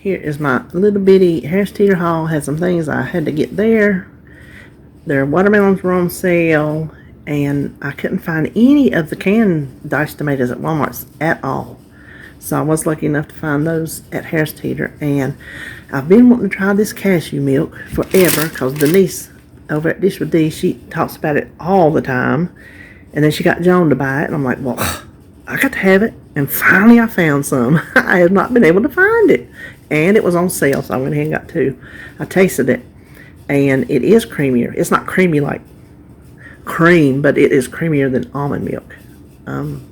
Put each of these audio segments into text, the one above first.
Here is my little bitty Harris Teeter haul. Had some things I had to get there. Their watermelons were on sale, and I couldn't find any of the canned diced tomatoes at Walmart at all. So I was lucky enough to find those at Harris Teeter. And I've been wanting to try this cashew milk forever because Denise over at Dish with Dee, she talks about it all the time. And then she got Joan to buy it, and I'm like, well, I got to have it. And finally I found some. I have not been able to find it. And it was on sale, so I went ahead and got two. I tasted it, and it is creamier. It's not creamy like cream, but it is creamier than almond milk.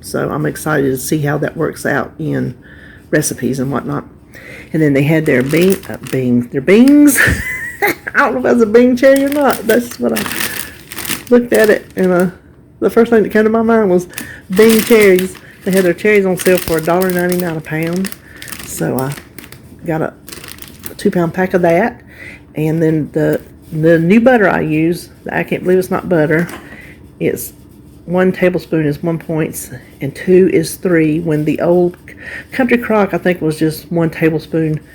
So I'm excited to see how that works out in recipes and whatnot. And then they had their beans. I don't know if that's a bean cherry or not. That's what I looked at it, and the first thing that came to my mind was bean cherries. They had their cherries on sale for $1.99 a pound. So I got a 2-pound pack of that. And then the new butter I use, I can't believe it's not butter. It's 1 tablespoon is 1 point and 2 is 3. When the old Country Crock, I think, was just 1 tablespoon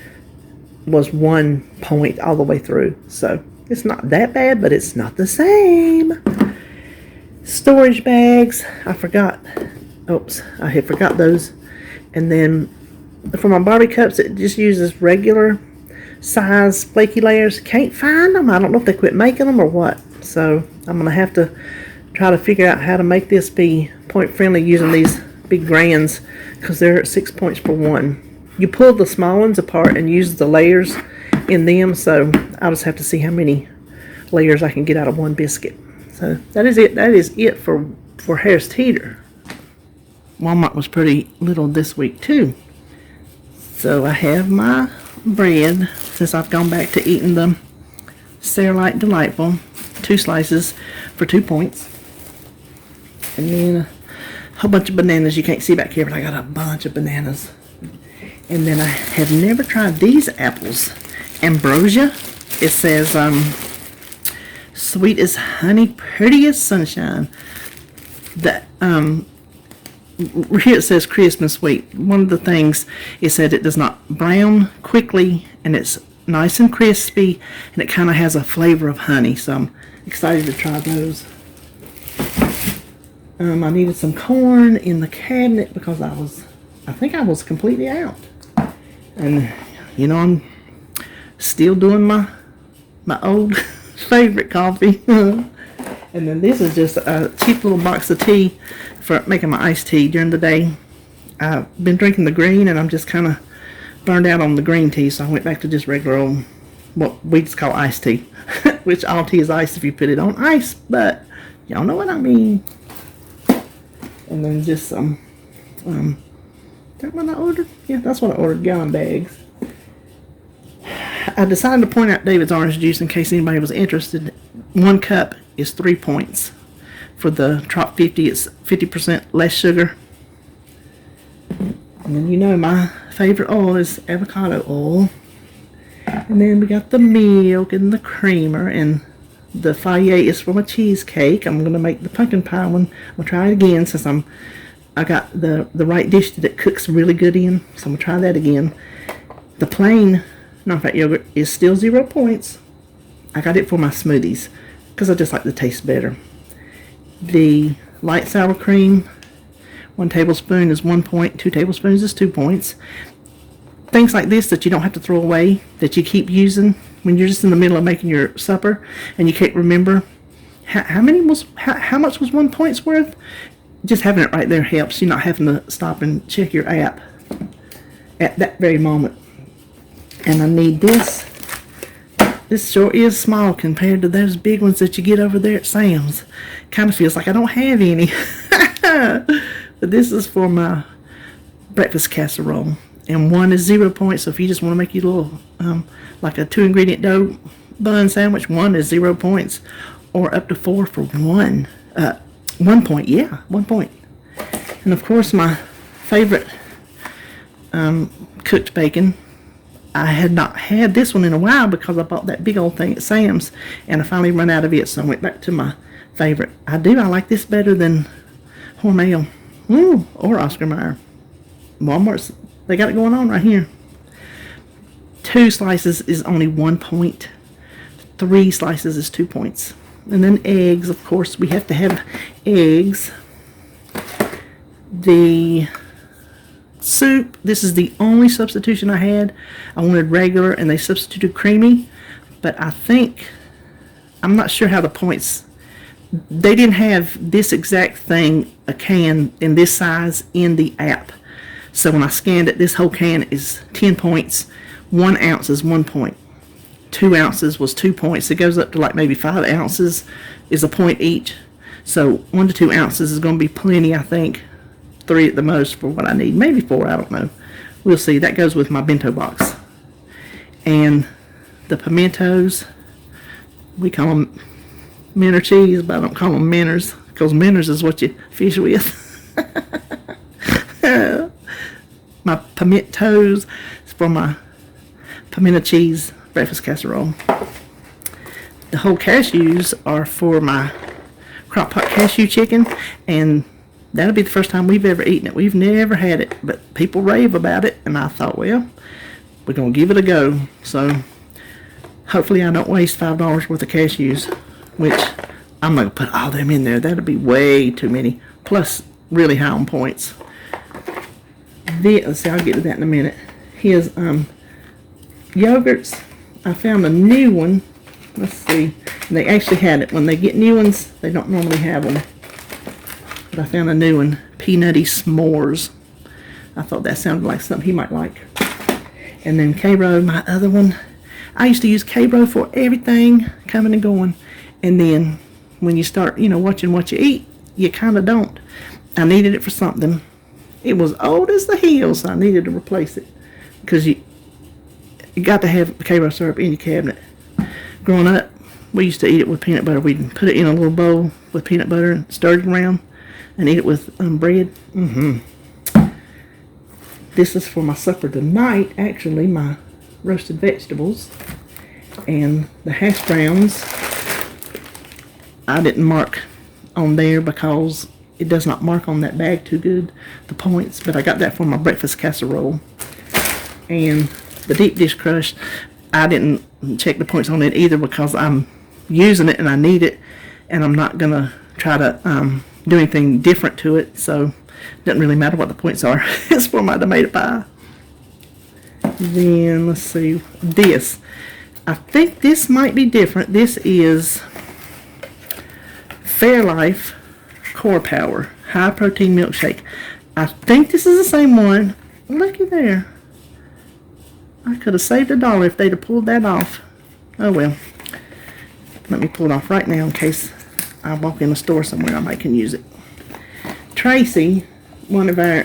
was 1 point all the way through. So it's not that bad, but it's not the same. Storage bags, I forgot. Oops, I had forgot those. And then for my Barbie cups, it just uses regular size flaky layers. Can't find them. I don't know if they quit making them or what. So I'm going to have to try to figure out how to make this be point friendly using these big grands, because they're 6 points for one. You pull the small ones apart and use the layers in them, so I'll just have to see how many layers I can get out of one biscuit. So that is it. That is it for Harris Teeter. Walmart was pretty little this week too. So I have my bread, since I've gone back to eating the Cerealite Delightful, 2 slices for 2 points. And then a whole bunch of bananas. You can't see back here, but I got a bunch of bananas. And then I have never tried these apples. Ambrosia. It says, sweet as honey, pretty as sunshine. That, here it says crisp and sweet. One of the things, it said it does not brown quickly, and it's nice and crispy, and it kind of has a flavor of honey. So I'm excited to try those. I needed some corn in the cabinet because I think I was completely out. And, you know, I'm still doing my old favorite coffee. And then this is just a cheap little box of tea for making my iced tea during the day. I've been drinking the green, and I'm just kind of burned out on the green tea, so I went back to just regular old, what we just call iced tea. Which all tea is iced if you put it on ice, but y'all know what I mean. And then just some, is that what I ordered? Yeah, that's what I ordered, gallon bags. I decided to point out David's orange juice in case anybody was interested. 1 cup is 3 points. For the Trop 50, it's 50% less sugar. And then, you know, my favorite oil is avocado oil. And then we got the milk and the creamer, and the Fayette is for my cheesecake. I'm going to make the pumpkin pie one. I'm going to try it again since I got the right dish that it cooks really good in. So I'm going to try that again. The plain non-fat yogurt is still 0 points. I got it for my smoothies because I just like the taste better. The light sour cream, 1 tablespoon is 1 point. 2 tablespoons is 2 points. Things like this that you don't have to throw away, that you keep using when you're just in the middle of making your supper and you can't remember how much was 1 point's worth. Just having it right there helps you not having to stop and check your app at that very moment. And I need this. This sure is small compared to those big ones that you get over there at Sam's. Kind of feels like I don't have any. But this is for my breakfast casserole. And 1 is 0 points, so if you just want to make you a little, like a 2-ingredient dough bun sandwich, 1 is 0 points. Or up to 4 for 1. 1 point, yeah, 1 point. And of course, my favorite cooked bacon. I had not had this one in a while because I bought that big old thing at Sam's, and I finally run out of it, so I went back to my favorite. I like this better than Hormel or Oscar Mayer. Walmart's, they got it going on right here. 2 slices is only 1 point. 3 slices is 2 points. And then eggs, of course, we have to have eggs. The soup, this is the only substitution I had. I wanted regular and they substituted creamy, but I'm not sure how the points, they didn't have this exact thing, a can in this size, in the app. So when I scanned it, this whole can is 10 points. 1 ounce is 1 point. 2 ounces was 2 points. It goes up to like maybe 5 ounces is a point each. So 1 to 2 ounces is going to be plenty, I think. 3 at the most for what I need. Maybe 4, I don't know. We'll see. That goes with my bento box. And the pimentos, we call them minnow cheese, but I don't call them minnows, because minnows is what you fish with. My pimentos is for my pimento cheese breakfast casserole. The whole cashews are for my crock pot cashew chicken, and that'll be the first time we've ever eaten it. We've never had it, but people rave about it, and I thought, well, we're going to give it a go. So hopefully I don't waste $5 worth of cashews, which I'm not going to put all them in there. That'll be way too many, plus really high on points. Let's see, I'll get to that in a minute. Here's yogurts. I found a new one. Let's see. They actually had it. When they get new ones, they don't normally have them. But I found a new one. Peanutty s'mores. I thought that sounded like something he might like. And then K-Bro, my other one. I used to use K-Bro for everything, coming and going. And then when you start, watching what you eat, you kind of don't. I needed it for something. It was old as the hills, so I needed to replace it. Because you got to have K-Bro syrup in your cabinet. Growing up, we used to eat it with peanut butter. We'd put it in a little bowl with peanut butter and stir it around and eat it with bread. This is for my supper tonight, actually, my roasted vegetables. And the hash browns, I didn't mark on there because it does not mark on that bag too good, the points, but I got that for my breakfast casserole. And the deep dish crush, I didn't check the points on it either because I'm using it and I need it, and I'm not going to try to do anything different to it, so it doesn't really matter what the points are. It's for my tomato pie. Then, let's see, this. I think this might be different. This is Fairlife Core Power High Protein Milkshake. I think this is the same one. Looky there. I could have saved $1 if they'd have pulled that off. Oh well. Let me pull it off right now in case I walk in the store somewhere I might can use it. Tracy, one of our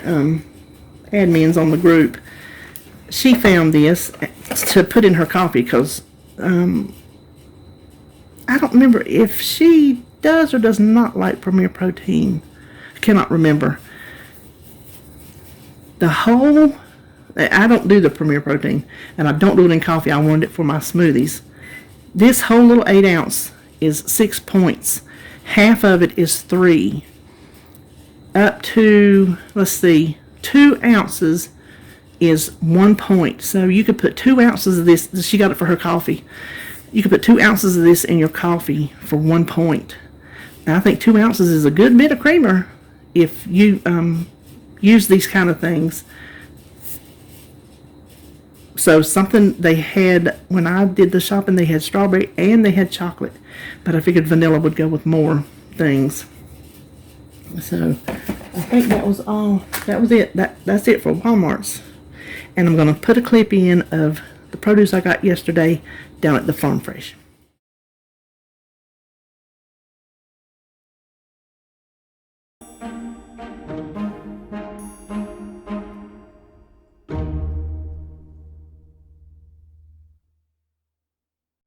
admins on the group, she found this to put in her coffee because I don't remember if she does or does not like Premier Protein. I cannot remember. I don't do the Premier Protein, and I don't do it in coffee. I wanted it for my smoothies. This whole little 8 ounce is 6 points. Half of it is 3. Up to, let's see, 2 ounces is 1 point. So you could put 2 ounces of this. She got it for her coffee. You could put 2 ounces of this in your coffee for 1 point. Now, I think 2 ounces is a good bit of creamer if you use these kind of things. So something they had, when I did the shopping, they had strawberry and they had chocolate. But I figured vanilla would go with more things. So I think that was all. That was it. That's it for Walmart's. And I'm going to put a clip in of the produce I got yesterday down at the Farm Fresh.